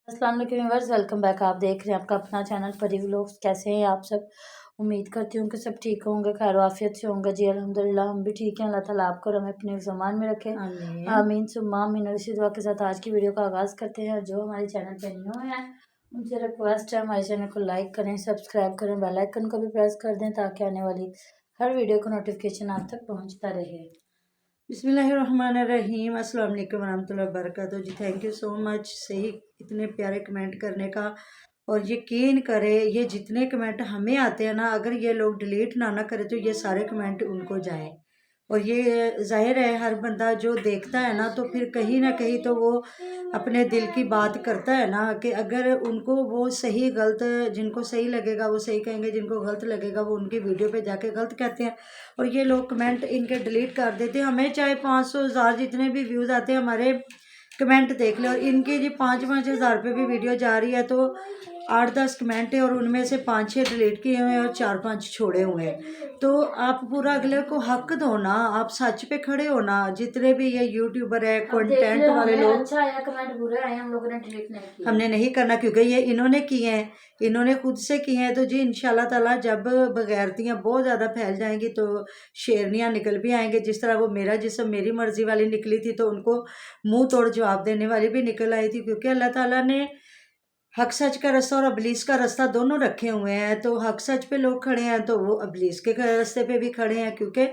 अस्सलाम वालेकुम viewers, welcome back. आप देख रहे हैं आपका अपना चैनल परी व्लॉग्स। कैसे हैं आप सब? उम्मीद करती हूँ कि सब ठीक होंगे, खैर आफियत से होंगे। जी अल्हम्दुलिल्लाह हम भी ठीक हैं। अल्लाह ताला आपको और हमें अपने ज़मान में रखे, आमीन सुम्मा आमीन। और इसी दुआ के साथ आज की वीडियो का आगाज़ करते हैं। जो हमारे चैनल पर न्यू हैं उनसे रिक्वेस्ट है हमारे चैनल को लाइक करें, सब्सक्राइब करें, बेल आइकन को भी प्रेस कर दें ताकि आने वाली हर वीडियो का नोटिफिकेशन आप तक पहुँचता रहे। बिस्मिल्लाहिर्रहमानिर्रहीम, अस्सलाम वालेकुम वरहमतुल्लाहि वबरकातुहू। जी थैंक यू सो मच सही इतने प्यारे कमेंट करने का। और यकीन करें ये जितने कमेंट हमें आते हैं ना, अगर ये लोग डिलीट ना करें तो ये सारे कमेंट उनको जाएं। और ये जाहिर है हर बंदा जो देखता है ना तो फिर कहीं ना कहीं तो वो अपने दिल की बात करता है ना, कि अगर उनको वो सही गलत, जिनको सही लगेगा वो सही कहेंगे, जिनको गलत लगेगा वो उनकी वीडियो पे जाके गलत कहते हैं। और ये लोग कमेंट इनके डिलीट कर देते हैं। हमें चाहे 500,000 जितने भी व्यूज़ आते हैं हमारे कमेंट देख ले, और इनके जी 5-5 हज़ार पे भी वीडियो जा रही है तो 8-10 कमेंट है और उनमें से 5-6 डिलीट किए हुए हैं और 4-5 छोड़े हुए हैं। तो आप पूरा अगले को हक दो ना, आप सच पे खड़े हो ना। जितने भी ये यूट्यूबर है, कंटेंट वाले लोग, अच्छा आया कमेंट, बुरे आए हम लोगों ने डिलीट नहीं किया। हमने नहीं करना क्योंकि ये इन्होंने किए हैं, इन्होंने खुद से किए हैं। तो जी इंशाल्लाह ताला जब बगैरतियाँ बहुत ज़्यादा फैल जाएंगी तो शेरनियाँ निकल भी आएंगे। जिस तरह वो मेरा जिस्म मेरी मर्जी वाली निकली थी तो उनको मुंह तोड़ जवाब देने वाली भी निकल आई थी, क्योंकि अल्लाह ताला ने हक सच का रास्ता और अबलीस का रास्ता दोनों रखे हुए हैं। तो हक सच पे लोग खड़े हैं तो वो अबलीस के रास्ते पे भी खड़े हैं, क्योंकि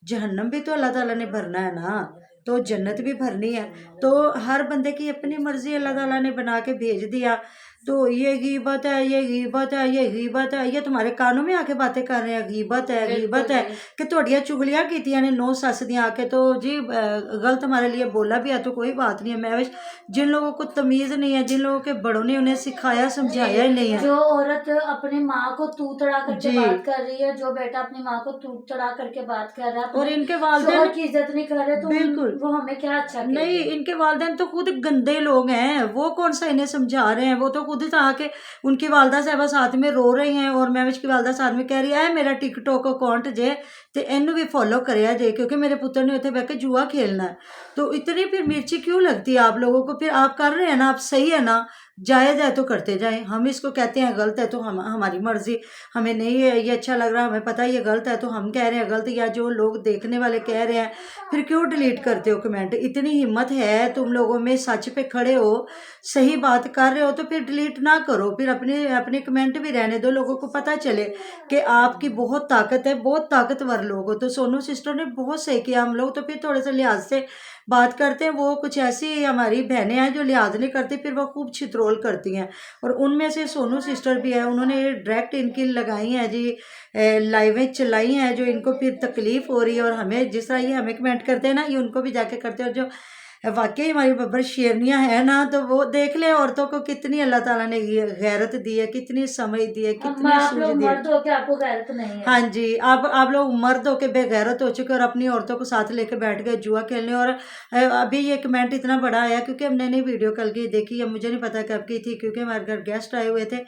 जहन्नम भी तो अल्लाह ताला ने भरना है ना, तो जन्नत भी भरनी है। तो हर बंदे की अपनी मर्जी अल्लाह ताला ने बना के भेज दिया। तो ये गीबत है, ये गीबत है, ये गीबत है, ये तुम्हारे कानों में आके बातें कर रहे हैं, गीबत है, गीबत है, कि थोड़ियाँ चुगलियाँ कीतियाँ ने 9 सस दियाँ आके। तो जी गलत हमारे लिए बोला भी है तो कोई बात नहीं है। मैं जिन लोगों को तमीज़ नहीं है, जिन लोगों के बड़ों ने उन्हें सिखाया समझाया ही नहीं है। जो औरत अपनी माँ को तू तड़ा करके बात कर रही है, जो बेटा अपनी माँ को तू तड़ा करके बात कर रहा है, और इनके शोहर वालिदैन की इज्जत नहीं कर रहे, तो बिल्कुल वो हमें क्या अच्छा नहीं, इनके वालिदैन तो खुद गंदे लोग हैं। वो कौन सा इन्हें समझा रहे हैं, वो तो खुद आके उनकी वालदा साहबा साथ में रो रही हैं और मैं की वालदा साथ में कह रही है मेरा टिकटॉक अकाउंट जे ते इनू भी फॉलो करिया जे, क्योंकि मेरे पुत्र ने उत्थे बैठ के जुआ खेलना है। तो इतनी फिर मिर्ची क्यों लगती है आप लोगों को? फिर आप कर रहे हैं ना, आप सही है ना, जायज़ है तो करते जाएं। हम इसको कहते हैं गलत है तो हम हमारी मर्जी, हमें नहीं है ये अच्छा लग रहा, हमें पता है ये गलत है तो हम कह रहे हैं गलत, या जो लोग देखने वाले कह रहे हैं। फिर क्यों डिलीट करते हो कमेंट? इतनी हिम्मत है तुम लोगों में, सच पे खड़े हो, सही बात कर रहे हो तो फिर डिलीट ना करो, फिर अपने अपने कमेंट भी रहने दो, लोगों को पता चले कि आपकी बहुत ताकत है, बहुत ताकतवर लोग हो। तो सोनू सिस्टर ने बहुत सही किया। हम लोग तो फिर थोड़े से लिहाज से बात करते हैं, वो कुछ ऐसी हमारी बहनें हैं जो लिहाज नहीं करती, फिर वो खूब छित्रोल करती हैं। और उनमें से सोनू सिस्टर भी है, उन्होंने डायरेक्ट इनकी लगाई हैं जी, लाइवें चलाई हैं जो इनको फिर तकलीफ हो रही है। और हमें जिस तरह ये हमें कमेंट करते हैं ना, ये उनको भी जाके करते हैं। और जो वाकई हमारी बब्बर शेरनियाँ हैं ना, तो वो देख ले औरतों को कितनी अल्लाह ताला ने गैरत दी है, कितनी समझ दी है, कितनी सूझ दी है। मर्द हो के आपको गैरत नहीं है। हाँ जी, आप लोग मर्द होके बेगैरत हो चुके और अपनी औरतों को साथ लेके बैठ गए जुआ खेलने। और अभी ये कमेंट इतना बड़ा आया क्योंकि हमने नहीं वीडियो कल की देखी, अब मुझे नहीं पता कब की थी, क्योंकि हमारे घर गेस्ट आए हुए थे।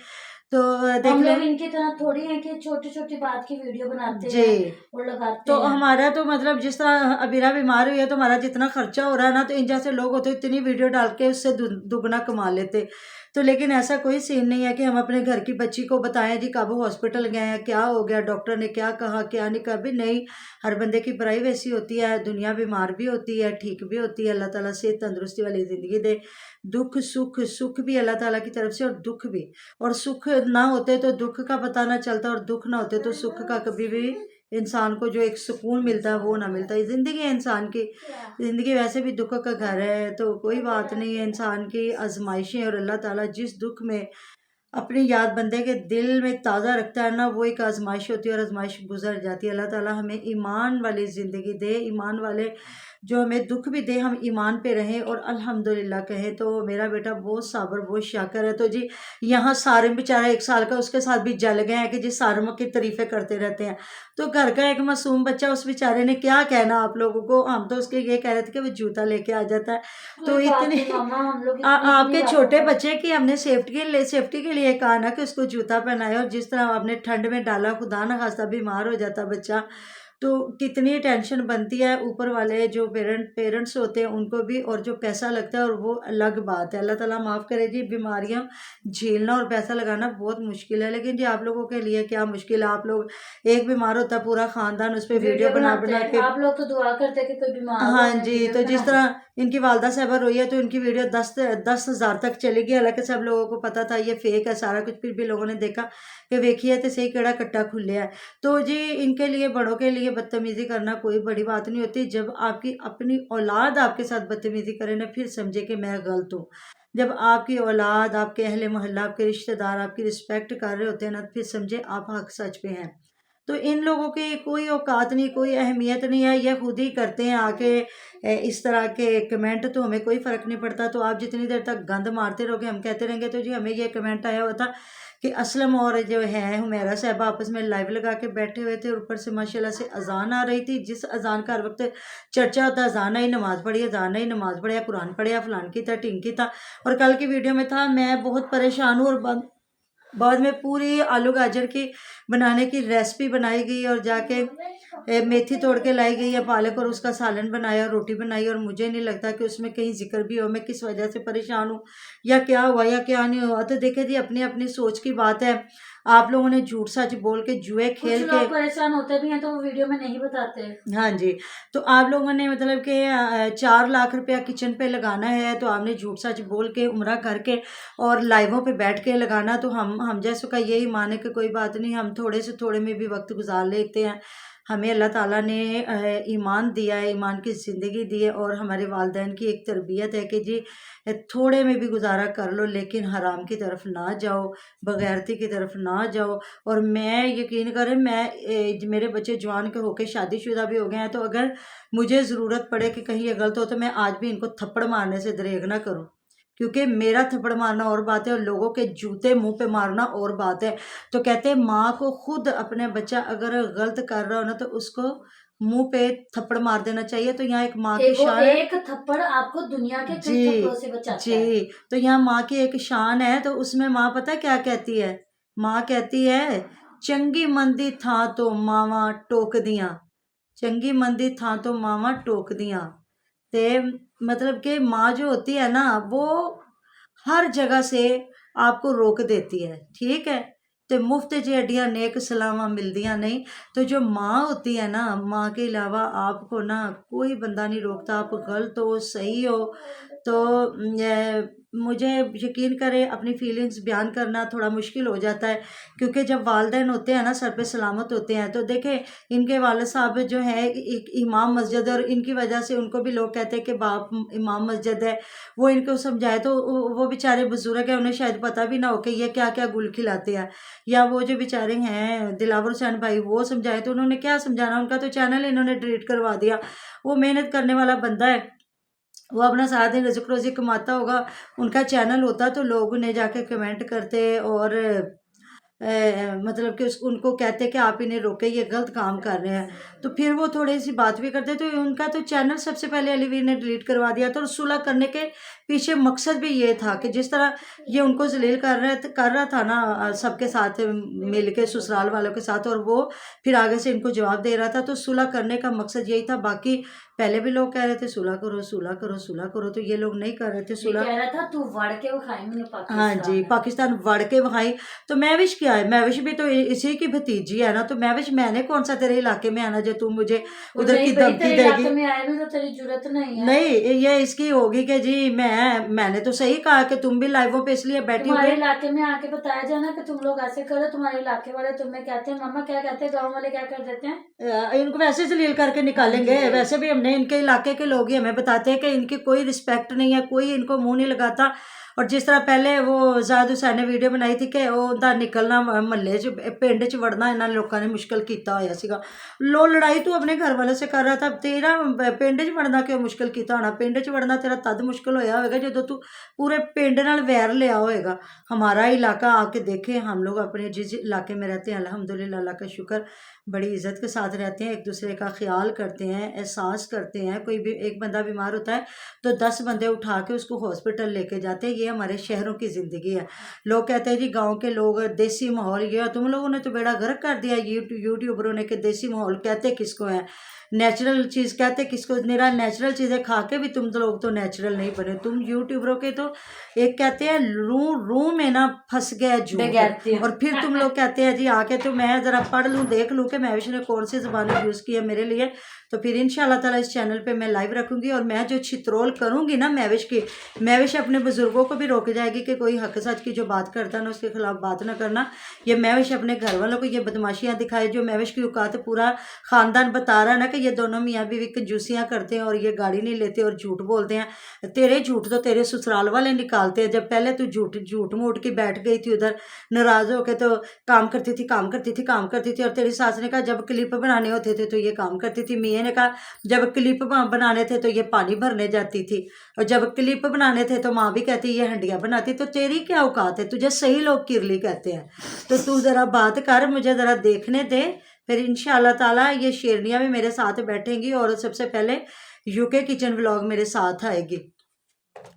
तो देख हम ले, लोग इनकी तरह थोड़ी है कि छोटी छोटी बात की वीडियो बनाते जी हैं और लगाते तो हैं। हमारा तो मतलब जिस तरह अबीरा बीमार हुई है तो हमारा जितना खर्चा हो रहा है ना, तो इन जैसे लोग होते इतनी वीडियो डाल के उससे दुगना कमा लेते। तो लेकिन ऐसा कोई सीन नहीं है कि हम अपने घर की बच्ची को बताएं जी कब हॉस्पिटल गए हैं, क्या हो गया, डॉक्टर ने क्या कहा, क्या नहीं, कभी नहीं। हर बंदे की प्राइवेसी होती है, दुनिया बीमार भी होती है, ठीक भी होती है। अल्लाह ताला सेहत तंदुरुस्ती वाली ज़िंदगी दे। दुख सुख, सुख भी अल्लाह ताला की तरफ से और दुख भी। और सुख ना होते तो दुख का पता ना चलता, और दुख ना होते तो सुख का कभी भी इंसान को जो एक सुकून मिलता है वो ना मिलता है। ज़िंदगी है इंसान की, ज़िंदगी वैसे भी दुखों का घर है, तो कोई बात नहीं है। इंसान की आजमाइशें, और अल्लाह ताला जिस दुख में अपनी याद बंदे के दिल में ताज़ा रखता है ना, वो एक आजमाइश होती है और आजमाइश गुजर जाती है। अल्लाह ताला हमें ईमान वाली ज़िंदगी दे, ईमान वाले जो हमें दुख भी दे, हम ईमान पे रहें और अल्हम्दुलिल्लाह कहें। तो मेरा बेटा बहुत साबर, बहुत शाकर है। तो जी यहाँ सारिम बेचारा 1 साल का, उसके साथ भी जल गए हैं कि जी सारिम की तारीफ़ें करते रहते हैं। तो घर का एक मासूम बच्चा, उस बेचारे ने क्या कहना आप लोगों को? हम तो उसके ये कह रहे थे कि वो जूता लेके आ जाता है। तो इतनी आपके छोटे बच्चे की हमने सेफ्टी के लिए कहा ना कि उसको जूता पहनाए, और जिस तरह आपने ठंड में डाला, खुदा ना खास्ता बीमार हो जाता बच्चा, तो कितनी टेंशन बनती है। ऊपर वाले जो पेरेंट्स होते हैं उनको भी, और जो पैसा लगता है और वो अलग बात है। अल्लाह ताला माफ़ करे जी, बीमारियां झेलना और पैसा लगाना बहुत मुश्किल है, लेकिन जी आप लोगों के लिए क्या मुश्किल है। आप लोग, एक बीमार होता है पूरा ख़ानदान उस पर वीडियो बना बनाते बना हैं, के। आप लोग तो दुआ करते हैं कि कोई बीमार हो, हाँ हमें जी, वीडियो तो जिस बना दे। तरह इनकी वालदा साहबा रोई है तो इनकी वीडियो 10,000 तक चलेगी। हालांकि सब लोगों को पता था ये फेक है सारा कुछ, फिर भी लोगों ने देखा कि देखिए तो सही केड़ा कट्टा खुले है। तो जी इनके लिए, बड़ों के लिए बदतमीजी करना कोई बड़ी बात नहीं होती। जब आपकी अपनी औलाद आपके साथ बदतमीजी करे ना, फिर समझे कि मैं गलत हूँ। जब आपकी औलाद, आपके अहले मोहल्ला, आपके रिश्तेदार आपकी रिस्पेक्ट कर रहे होते हैं ना, फिर समझे आप हक सच पे हैं। तो इन लोगों की कोई औकात नहीं, कोई अहमियत नहीं है, ये खुद ही करते हैं आके इस तरह के कमेंट। तो हमें कोई फ़र्क नहीं पड़ता। तो आप जितनी देर तक गंद मारते रहोगे, हम कहते रहेंगे। तो जी हमें ये कमेंट आया हुआ था कि असलम और जो है हुमैरा साहबा आपस में लाइव लगा के बैठे हुए थे, और ऊपर से माशाल्लाह से अजान आ रही थी। जिस अजान का हर वक्त चर्चा होता है, अजान आई नमाज़ पढ़ी, अजान आई नमाज़ पढ़ी, कुरान पढ़िया, फलान की था, टिंकी था। और कल की वीडियो में था, मैं बहुत परेशान हूँ। और बाद में पूरी आलू गाजर की बनाने की रेसिपी बनाई गई, और जाके मेथी तोड़ के लाई गई है, पालक, और उसका सालन बनाया, रोटी बनाई। और मुझे नहीं लगता कि उसमें कहीं जिक्र भी हो मैं किस वजह से परेशान हूँ, या क्या हुआ या क्या नहीं हुआ। तो देखे जी, अपनी अपनी सोच की बात है। आप लोगों ने झूठ सच बोल के, जुए खेल कुछ के, लोग परेशान होते भी हैं तो वो वीडियो में नहीं बताते। हाँ जी, तो आप लोगों ने मतलब कि 4 लाख रुपया किचन पे लगाना है, तो आपने झूठ सच बोल के, उम्रा करके, और लाइवों पे बैठ के लगाना। तो हम जैसों का यही मान है कि कोई बात नहीं, हम थोड़े से थोड़े में भी वक्त गुजार लेते हैं। हमें अल्लाह ताला ने ईमान दिया है, ईमान की ज़िंदगी दी है, और हमारे वालिदैन की एक तरबियत है कि जी थोड़े में भी गुजारा कर लो, लेकिन हराम की तरफ ना जाओ, बगैरती की तरफ ना जाओ। और मैं, यकीन करें, मैं मेरे बच्चे जवान के होके शादीशुदा भी हो गए हैं, तो अगर मुझे ज़रूरत पड़े कि कहीं ये गलत हो, तो मैं आज भी इनको थप्पड़ मारने से दरेग ना करूं। क्योंकि मेरा थप्पड़ मारना और बात है, और लोगों के जूते मुंह पे मारना और बात है। तो कहते हैं माँ को खुद अपने बच्चा अगर गलत कर रहा हो ना, तो उसको मुंह पे थप्पड़ मार देना चाहिए। तो यहाँ एक माँ की शान है। एक थप्पड़ आपको दुनिया के कई थप्पड़ों जी, से बचाता है। जी। तो यहाँ माँ की एक शान है, तो उसमें माँ पता है क्या कहती है? माँ कहती है, चंगी मंदी था तो मावा टोक दियां, चंगी मंदी था तो मावा टोक दियां। ते मतलब कि माँ जो होती है ना, वो हर जगह से आपको रोक देती है, ठीक है। तो मुफ्त च एडियां नेक सलावां मिलदियां नहीं। तो जो माँ होती है ना, माँ के अलावा आपको ना कोई बंदा नहीं रोकता, आप गलत हो सही हो। तो मुझे यकीन करें, अपनी फीलिंग्स बयान करना थोड़ा मुश्किल हो जाता है, क्योंकि जब वालिदैन होते हैं ना सर पे सलामत होते हैं। तो देखें, इनके वालिद साहब जो है एक इमाम मस्जिद है, और इनकी वजह से उनको भी लोग कहते हैं कि बाप इमाम मस्जिद है। वो इनको समझाए तो वो बेचारे बुजुर्ग है, उन्हें शायद पता भी ना हो कि ये क्या क्या गुल खिलाते हैं। या वो जो बेचारे हैं दिलावर हुसैन भाई, वो समझाए तो उन्होंने क्या समझाना, उनका तो चैनल इन्होंने डिलीट करवा दिया। वो मेहनत करने वाला बंदा है, वो अपना सारा दिन रिज़्क रोज़ी कमाता होगा। उनका चैनल होता तो लोग उन्हें जाके कमेंट करते, और मतलब कि उनको कहते कि आप इन्हें रोके, ये गलत काम कर रहे हैं। तो फिर वो थोड़ी सी बात भी करते। तो उनका तो चैनल सबसे पहले अलीवीर ने डिलीट करवा दिया था, और सुलह करने के पीछे मकसद भी ये था कि जिस तरह ये उनको जलील कर रहा था ना सबके साथ मिल के, ससुराल वालों के साथ, और वो फिर आगे से इनको जवाब दे रहा था। तो सुलह करने का मकसद यही था। बाकी पहले भी लोग कह रहे थे सुलह करो, सुलह करो, सुलह करो, तो ये लोग नहीं कर रहे थे ये सुलह। कह रहा था तू वड़ के विखाई मैंने हाँ जी, पाकिस्तान। पाकिस्तान वड़ के वहाई। तो महविश क्या है? महविश भी तो इसी की भतीजी है ना। तो महविश, मैंने कौन सा तेरे इलाके में आना जो तू मुझे उधर की नहीं भाई, धमकी तेरे देगी? इलाके में आए भी तो तेरी जरूरत नहीं है। नहीं, ये इसकी होगी कि जी मैंने तो सही कहा कि तुम भी लाइवों पे इसलिए बैठी तुम्हारे होगी। इलाके में आके बताया जाए ना कि तुम लोग ऐसे करो, तुम्हारे इलाके वाले तुम्हें कहते हैं, मामा क्या कहते हैं, गाँव वाले क्या कर देते हैं। इनको वैसे जलील करके निकालेंगे। हाँ जी। वैसे भी हमने, इनके इलाके के लोग ही हमें बताते हैं कि इनकी कोई रिस्पेक्ट नहीं है, कोई इनको मुंह नहीं लगाता। और जिस तरह पहले वो जायद हुसैन ने वीडियो बनाई थी कि ਉਹਦਾ निकलना महल्ले च पिंड च वड़ना इन्हों लोगों ने मुश्किल किया होया सीगा। लो लड़ाई तू अपने घर वालों से कर रहा था, तेरा पिंड च वड़ना क्यों मुश्किल किया होना? पिंड च वड़ना तेरा तद मुश्किल होया होगा जो तू पूरे पिंड नाल वैर लिया होएगा। हमारा इलाका आके देखे, हम लोग अपने जिस इलाके में रहते हैं अल्हम्दुलिल्लाह, अल्लाह का शुक्र, बड़ी इज़्ज़त के साथ रहते हैं, एक दूसरे का ख्याल करते हैं, एहसास करते हैं, कोई भी एक बंदा बीमार होता है तो 10 बंदे उठा के उसको हॉस्पिटल लेके जाते हैं। ये हमारे शहरों की ज़िंदगी है। लोग कहते हैं जी गांव के लोग देसी माहौल, ये तुम लोगों ने तो बेड़ा गर्क कर दिया यूट्यूबरों ने कि देसी माहौल कहते किसको है, नेचुरल चीज़ कहते किसको, निरा नेचुरल चीज़ें खा के भी तुम तो लोग तो नेचुरल नहीं बने। तुम यूट्यूबरों के तो एक कहते हैं रू में ना फंस गया बेगैरती। झूठ, और फिर तुम लोग कहते हैं जी आके तो मैं ज़रा पढ़ लूँ देख लूँ कि महविश ने कौन सी ज़बान यूज़ की है मेरे लिए, तो फिर इंशाल्लाह ताला इस चैनल पे मैं लाइव रखूँगी। और मैं जो छित्रोल करूँगी ना महविश की, महविश अपने बुज़ुर्गों को भी रोक जाएगी कि कोई हक सच की जो बात करता है ना उसके खिलाफ बात ना करना। ये महविश अपने घर वालों को ये बदमाशियाँ दिखाए, जो महविश की औकात पूरा ख़ानदान बता रहा है ना कि ये दोनों मियाँ बीवी कंजूसियाँ करते हैं और ये गाड़ी नहीं लेते और झूठ बोलते हैं। तेरे झूठ तो तेरे ससुराल वाले निकालते हैं। जब पहले तू झूठ मूठ के बैठ गई थी उधर नाराज़ होके, तो काम करती थी और तेरी सास ने कहा जब क्लिप बनाने होते थे तो ये काम करती थी, मियाँ ने कहा जब क्लिप बनाने थे तो ये पानी भरने जाती थी, और जब क्लिप बनाने थे तो माँ भी कहती ये हंडिया बनाती। तो तेरी क्या औकात है, तुझे सही लोग किरली कहते हैं। तो तू ज़रा बात कर, मुझे ज़रा देखने दे, फिर इंशाल्लाह ताला ये शेरनियाँ भी मेरे साथ बैठेंगी और सबसे पहले यूके किचन व्लॉग मेरे साथ आएगी।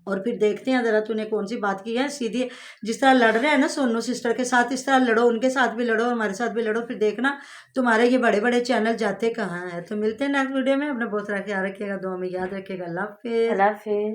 और फिर देखते हैं ज़रा तूने कौन सी बात की है। सीधी जिस तरह लड़ रहे हैं ना सोनू सिस्टर के साथ, इस तरह लड़ो, उनके साथ भी लड़ो, हमारे साथ भी लड़ो, फिर देखना तुम्हारे ये बड़े बड़े चैनल जाते कहाँ हैं। तो मिलते हैं नेक्स्ट वीडियो में। अपना बहुत सारा ख्याल रखिएगा, दुआ में याद रखिएगा। अल्लाह हाफिज़। अल्लाह हाफिज़।